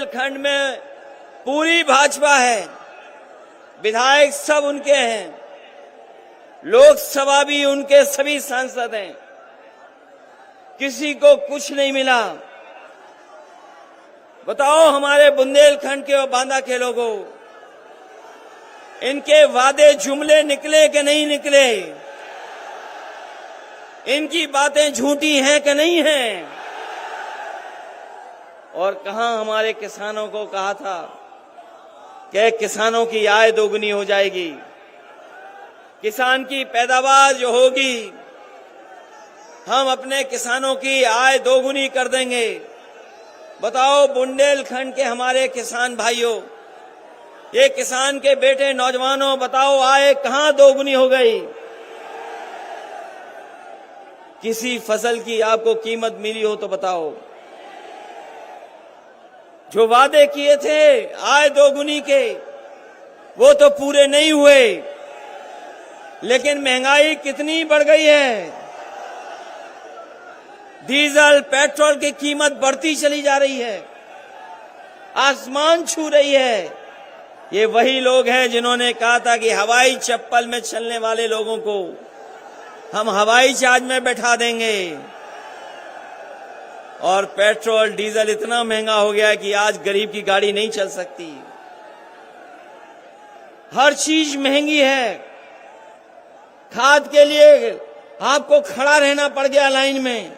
बुंदेलखंड में पूरी भाजपा है, विधायक सब उनके हैं, लोकसभा भी उनके सभी सांसद हैं, किसी को कुछ नहीं मिला। बताओ हमारे बुंदेलखंड के और बांदा के लोगों, इनके वादे जुमले निकले कि नहीं निकले? इनकी बातें झूठी हैं कि नहीं हैं? और कहां हमारे किसानों को कहा था कि किसानों की आय दोगुनी हो जाएगी, किसान की पैदावार जो होगी हम अपने किसानों की आय दोगुनी कर देंगे। बताओ बुंदेलखंड के हमारे किसान भाइयों, ये किसान के बेटे नौजवानों, बताओ आय कहां दोगुनी हो गई? किसी फसल की आपको कीमत मिली हो तो बताओ। जो वादे किए थे आय दोगुनी के, वो तो पूरे नहीं हुए, लेकिन महंगाई कितनी बढ़ गई है। डीजल पेट्रोल की कीमत बढ़ती चली जा रही है, आसमान छू रही है। ये वही लोग हैं जिन्होंने कहा था कि हवाई चप्पल में चलने वाले लोगों को हम हवाई जहाज में बैठा देंगे। और पेट्रोल डीजल इतना महंगा हो गया है कि आज गरीब की गाड़ी नहीं चल सकती। हर चीज महंगी है। खाद के लिए आपको खड़ा रहना पड़ गया लाइन में।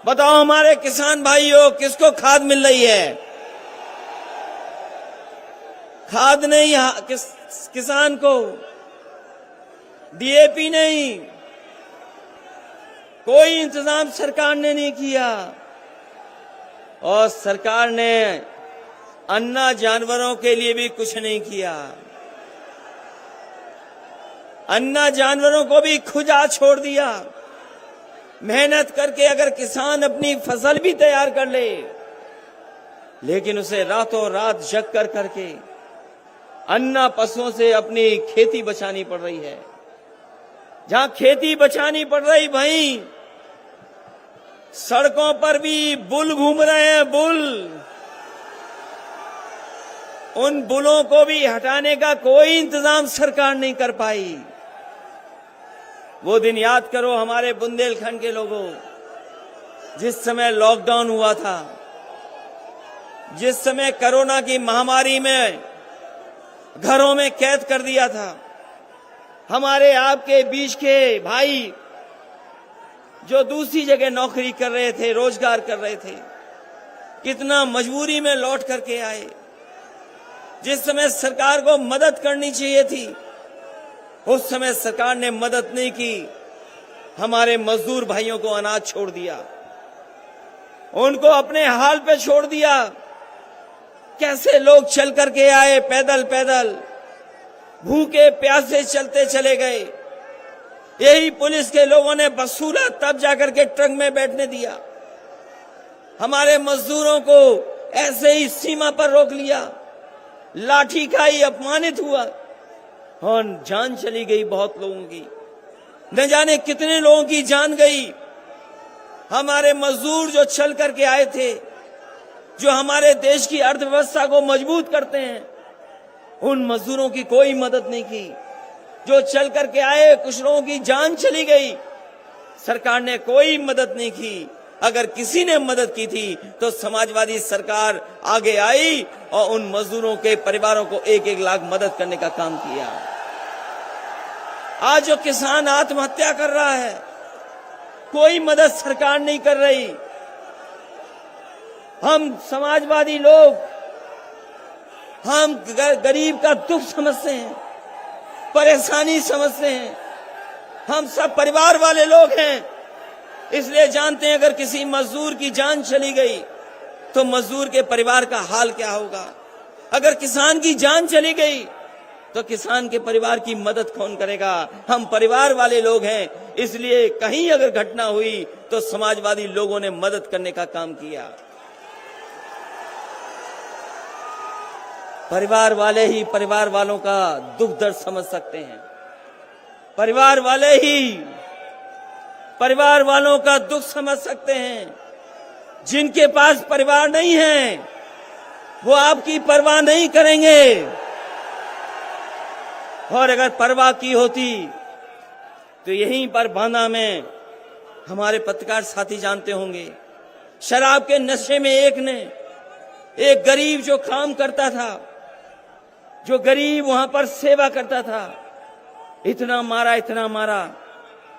बताओ हमारे किसान भाइयों, किसको खाद मिल रही है? खाद नहीं किसान को, डीएपी नहीं, कोई इंतजाम सरकार ने नहीं किया। और सरकार ने अन्ना जानवरों के लिए भी कुछ नहीं किया। अन्ना जानवरों को भी खुजा छोड़ दिया। मेहनत करके अगर किसान अपनी फसल भी तैयार कर ले, लेकिन उसे रातों रात जग कर करके अन्ना पशुओं से अपनी खेती बचानी पड़ रही है। जहां खेती बचानी पड़ रही, भाई सड़कों पर भी बुल घूम रहे हैं, बुल। उन बुलों को भी हटाने का कोई इंतजाम सरकार नहीं कर पाई। वो दिन याद करो हमारे बुंदेलखंड के लोगों, जिस समय लॉकडाउन हुआ था, जिस समय कोरोना की महामारी में घरों में कैद कर दिया था। हमारे आपके बीच के भाई जो दूसरी जगह नौकरी कर रहे थे, रोजगार कर रहे थे, कितना मजबूरी में लौट करके आए। जिस समय सरकार को मदद करनी चाहिए थी, उस समय सरकार ने मदद नहीं की। हमारे मजदूर भाइयों को अनाज छोड़ दिया, उनको अपने हाल पे छोड़ दिया। कैसे लोग चल करके आए, पैदल पैदल, भूखे प्यासे चलते चले गए। यही पुलिस के लोगों ने वसूला, तब जाकर के ट्रक में बैठने दिया। हमारे मजदूरों को ऐसे ही सीमा पर रोक लिया, लाठी खाई, अपमानित हुआ और जान चली गई बहुत लोगों की। न जाने कितने लोगों की जान गई। हमारे मजदूर जो चल करके आए थे, जो हमारे देश की अर्थव्यवस्था को मजबूत करते हैं, उन मजदूरों की कोई मदद नहीं की। जो चल करके आए, कुछ लोगों की जान चली गई, सरकार ने कोई मदद नहीं की। अगर किसी ने मदद की थी तो समाजवादी सरकार आगे आई और उन मजदूरों के परिवारों को 1-1 लाख मदद करने का काम किया। आज जो किसान आत्महत्या कर रहा है, कोई मदद सरकार नहीं कर रही। हम समाजवादी लोग, हम गरीब का दुख समझते हैं, परेशानी समझते हैं। हम सब परिवार वाले लोग हैं, इसलिए जानते हैं अगर किसी मजदूर की जान चली गई तो मजदूर के परिवार का हाल क्या होगा। अगर किसान की जान चली गई तो किसान के परिवार की मदद कौन करेगा। हम परिवार वाले लोग हैं, इसलिए कहीं अगर घटना हुई तो समाजवादी लोगों ने मदद करने का काम किया। परिवार वाले ही परिवार वालों का दुख दर्द समझ सकते हैं। परिवार वाले ही परिवार वालों का दुख समझ सकते हैं। जिनके पास परिवार नहीं है, वो आपकी परवाह नहीं करेंगे। और अगर परवाह की होती तो यहीं पर बांदा में हमारे पत्रकार साथी जानते होंगे, शराब के नशे में एक गरीब जो काम करता था, जो गरीब वहां पर सेवा करता था, इतना मारा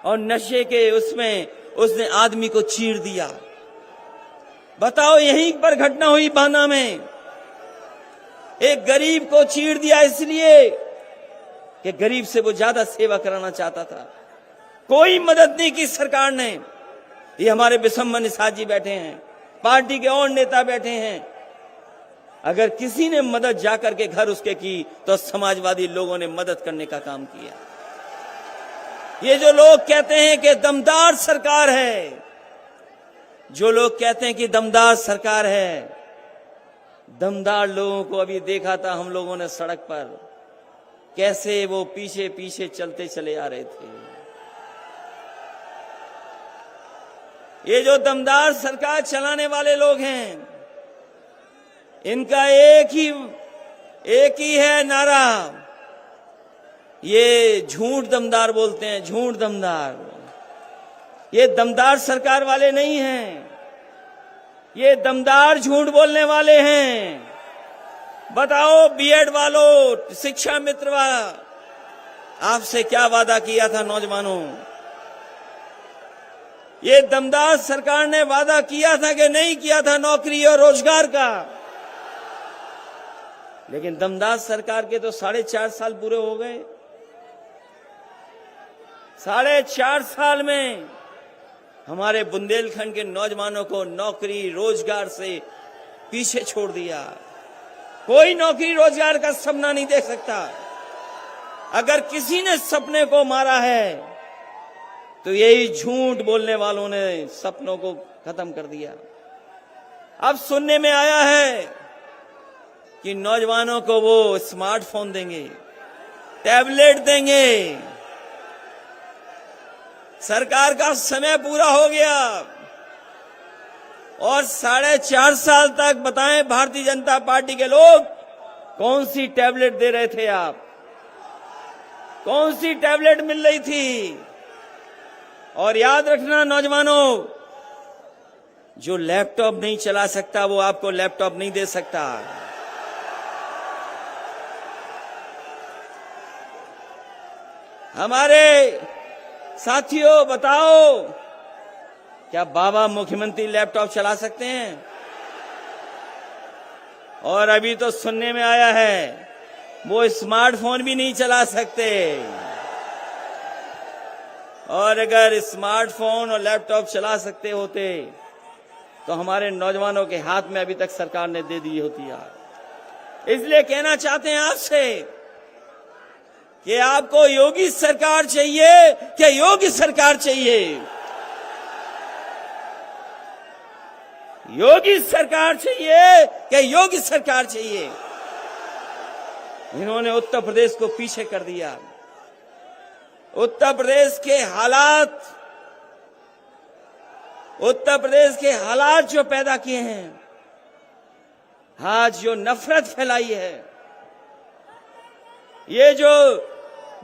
और नशे के उसमें उसने आदमी को चीर दिया। बताओ, यहीं पर घटना हुई बांदा में, एक गरीब को चीर दिया इसलिए कि गरीब से वो ज्यादा सेवा कराना चाहता था। कोई मदद नहीं की सरकार ने। ये हमारे बिशम्बर निषाद जी बैठे हैं, पार्टी के और नेता बैठे हैं। अगर किसी ने मदद जाकर के घर उसके की तो समाजवादी लोगों ने मदद करने का काम किया। ये जो लोग कहते हैं कि दमदार सरकार है, जो लोग कहते हैं कि दमदार सरकार है, दमदार लोगों को अभी देखा था हम लोगों ने सड़क पर, कैसे वो पीछे पीछे चलते चले आ रहे थे। ये जो दमदार सरकार चलाने वाले लोग हैं, इनका एक ही है नारा, ये झूठ दमदार बोलते हैं, झूठ दमदार। ये दमदार सरकार वाले नहीं हैं, ये दमदार झूठ बोलने वाले हैं। बताओ बीएड वालों, शिक्षा मित्र वाला, आपसे क्या वादा किया था नौजवानों? ये दमदार सरकार ने वादा किया था कि नहीं किया था नौकरी और रोजगार का? लेकिन दमदार सरकार के तो 4.5 साल पूरे हो गए। 4.5 साल में हमारे बुंदेलखंड के नौजवानों को नौकरी रोजगार से पीछे छोड़ दिया। कोई नौकरी रोजगार का सपना नहीं देख सकता। अगर किसी ने सपने को मारा है तो यही झूठ बोलने वालों ने सपनों को खत्म कर दिया। अब सुनने में आया है कि नौजवानों को वो स्मार्टफोन देंगे, टैबलेट देंगे। सरकार का समय पूरा हो गया और 4.5 साल तक बताएं भारतीय जनता पार्टी के लोग कौन सी टैबलेट दे रहे थे आप? कौन सी टैबलेट मिल रही थी? और याद रखना नौजवानों, जो लैपटॉप नहीं चला सकता वो आपको लैपटॉप नहीं दे सकता। हमारे साथियों बताओ, क्या बाबा मुख्यमंत्री लैपटॉप चला सकते हैं? और अभी तो सुनने में आया है वो स्मार्टफोन भी नहीं चला सकते। और अगर स्मार्टफोन और लैपटॉप चला सकते होते तो हमारे नौजवानों के हाथ में अभी तक सरकार ने दे दी होती है। इसलिए कहना चाहते हैं आपसे कि आपको योगी सरकार चाहिए क्या योगी सरकार चाहिए? योगी सरकार चाहिए क्या योगी सरकार चाहिए? इन्होंने उत्तर प्रदेश को पीछे कर दिया। उत्तर प्रदेश के हालात जो पैदा किए हैं, आज जो नफरत फैलाई है, ये जो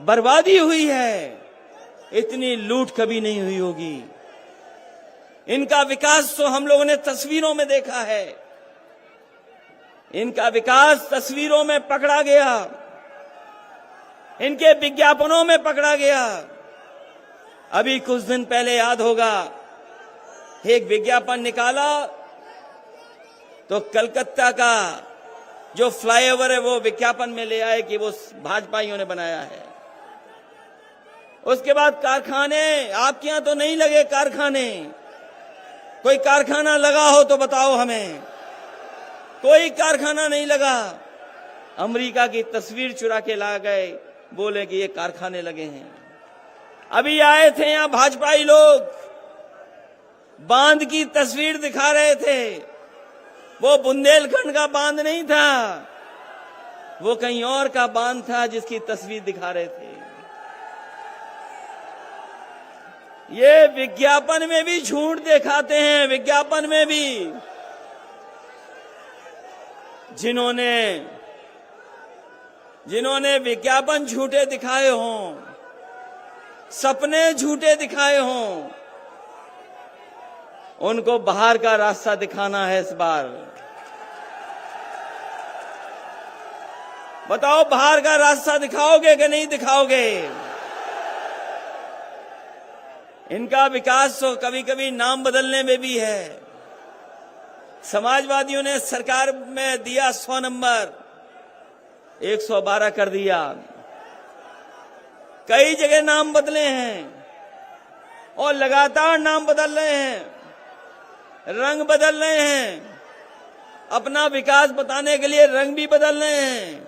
बर्बादी हुई है, इतनी लूट कभी नहीं हुई होगी। इनका विकास तो हम लोगों ने तस्वीरों में देखा है। इनका विकास तस्वीरों में पकड़ा गया, इनके विज्ञापनों में पकड़ा गया। अभी कुछ दिन पहले याद होगा, एक विज्ञापन निकाला तो कलकत्ता का जो फ्लाईओवर है वो विज्ञापन में ले आए कि वो भाजपाइयों ने बनाया है। उसके बाद कारखाने, आपके यहां तो नहीं लगे कारखाने, कोई कारखाना लगा हो तो बताओ हमें। कोई कारखाना नहीं लगा। अमेरिका की तस्वीर चुरा के ला गए, बोले कि ये कारखाने लगे हैं। अभी आए थे यहां भाजपाई लोग, बांध की तस्वीर दिखा रहे थे। वो बुंदेलखंड का बांध नहीं था, वो कहीं और का बांध था जिसकी तस्वीर दिखा रहे थे। ये विज्ञापन में भी झूठ दिखाते हैं, विज्ञापन में भी जिन्होंने विज्ञापन झूठे दिखाए हों, सपने झूठे दिखाए हों, उनको बाहर का रास्ता दिखाना है इस बार। बताओ, बाहर का रास्ता दिखाओगे कि नहीं दिखाओगे? इनका विकास तो कभी कभी नाम बदलने में भी है। समाजवादियों ने सरकार में दिया 100 नंबर, 112 कर दिया। कई जगह नाम बदले हैं और लगातार नाम बदल रहे हैं, रंग बदल रहे हैं, अपना विकास बताने के लिए रंग भी बदल रहे हैं।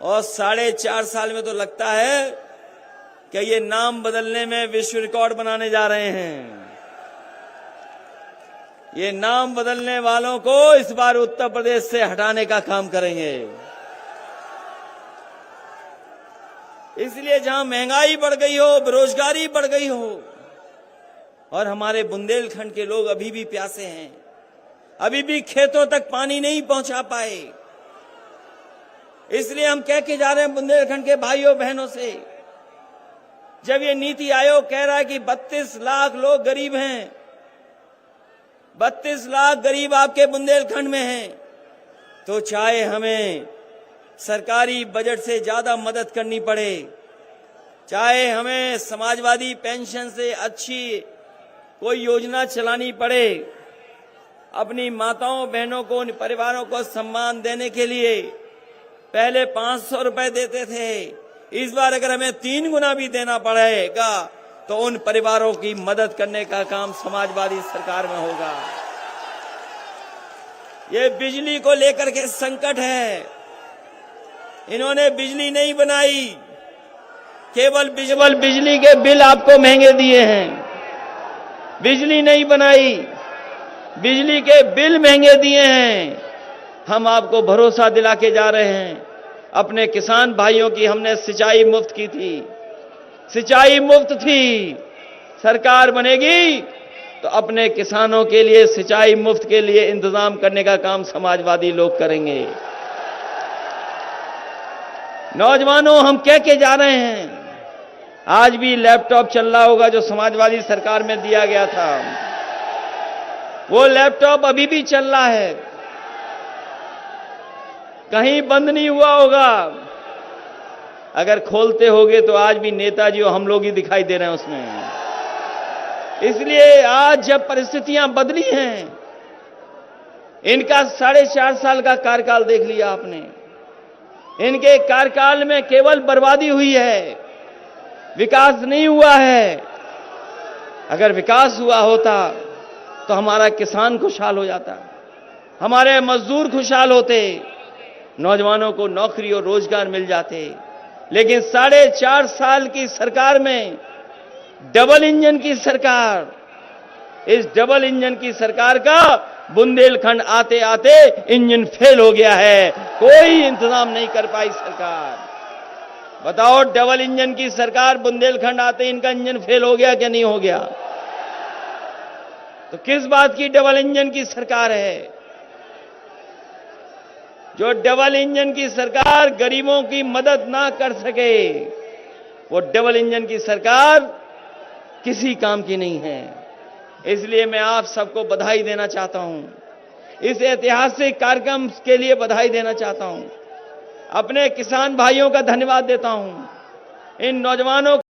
और 4.5 साल में तो लगता है कि ये नाम बदलने में विश्व रिकॉर्ड बनाने जा रहे हैं। ये नाम बदलने वालों को इस बार उत्तर प्रदेश से हटाने का काम करेंगे। इसलिए जहां महंगाई बढ़ गई हो, बेरोजगारी बढ़ गई हो और हमारे बुंदेलखंड के लोग अभी भी प्यासे हैं, अभी भी खेतों तक पानी नहीं पहुंचा पाए, इसलिए हम कह के जा रहे हैं बुंदेलखंड के भाइयों बहनों से, जब ये नीति आयोग कह रहा है कि 32 लाख लोग गरीब हैं, 32 लाख गरीब आपके बुंदेलखंड में हैं, तो चाहे हमें सरकारी बजट से ज्यादा मदद करनी पड़े, चाहे हमें समाजवादी पेंशन से अच्छी कोई योजना चलानी पड़े, अपनी माताओं बहनों को, उन परिवारों को सम्मान देने के लिए पहले 500 रुपए देते थे, इस बार अगर हमें 3 गुना भी देना पड़ेगा तो उन परिवारों की मदद करने का काम समाजवादी सरकार में होगा। ये बिजली को लेकर के संकट है, इन्होंने बिजली नहीं बनाई, केवल बिजली के बिल आपको महंगे दिए हैं। बिजली नहीं बनाई, बिजली के बिल महंगे दिए हैं। हम आपको भरोसा दिला के जा रहे हैं, अपने किसान भाइयों की हमने सिंचाई मुफ्त की थी, सिंचाई मुफ्त थी। सरकार बनेगी तो अपने किसानों के लिए सिंचाई मुफ्त के लिए इंतजाम करने का काम समाजवादी लोग करेंगे। नौजवानों, हम कह के जा रहे हैं, आज भी लैपटॉप चल रहा होगा जो समाजवादी सरकार में दिया गया था, वो लैपटॉप अभी भी चल रहा है, कहीं बंद नहीं हुआ होगा। अगर खोलते होगे तो आज भी नेताजी और हम लोग ही दिखाई दे रहे हैं उसमें। इसलिए आज जब परिस्थितियां बदली हैं, इनका 4.5 साल का कार्यकाल देख लिया आपने, इनके कार्यकाल में केवल बर्बादी हुई है, विकास नहीं हुआ है। अगर विकास हुआ होता तो हमारा किसान खुशहाल हो जाता, हमारे मजदूर खुशहाल होते, नौजवानों को नौकरी और रोजगार मिल जाते। लेकिन 4.5 साल की सरकार में डबल इंजन की सरकार, इस डबल इंजन की सरकार का बुंदेलखंड आते आते इंजन फेल हो गया है, कोई इंतजाम नहीं कर पाई सरकार। बताओ, डबल इंजन की सरकार बुंदेलखंड आते इनका इंजन फेल हो गया क्या नहीं हो गया? तो किस बात की डबल इंजन की सरकार है? जो डबल इंजन की सरकार गरीबों की मदद ना कर सके, वो डबल इंजन की सरकार किसी काम की नहीं है। इसलिए मैं आप सबको बधाई देना चाहता हूं, इस ऐतिहासिक कार्यक्रम के लिए बधाई देना चाहता हूं, अपने किसान भाइयों का धन्यवाद देता हूं, इन नौजवानों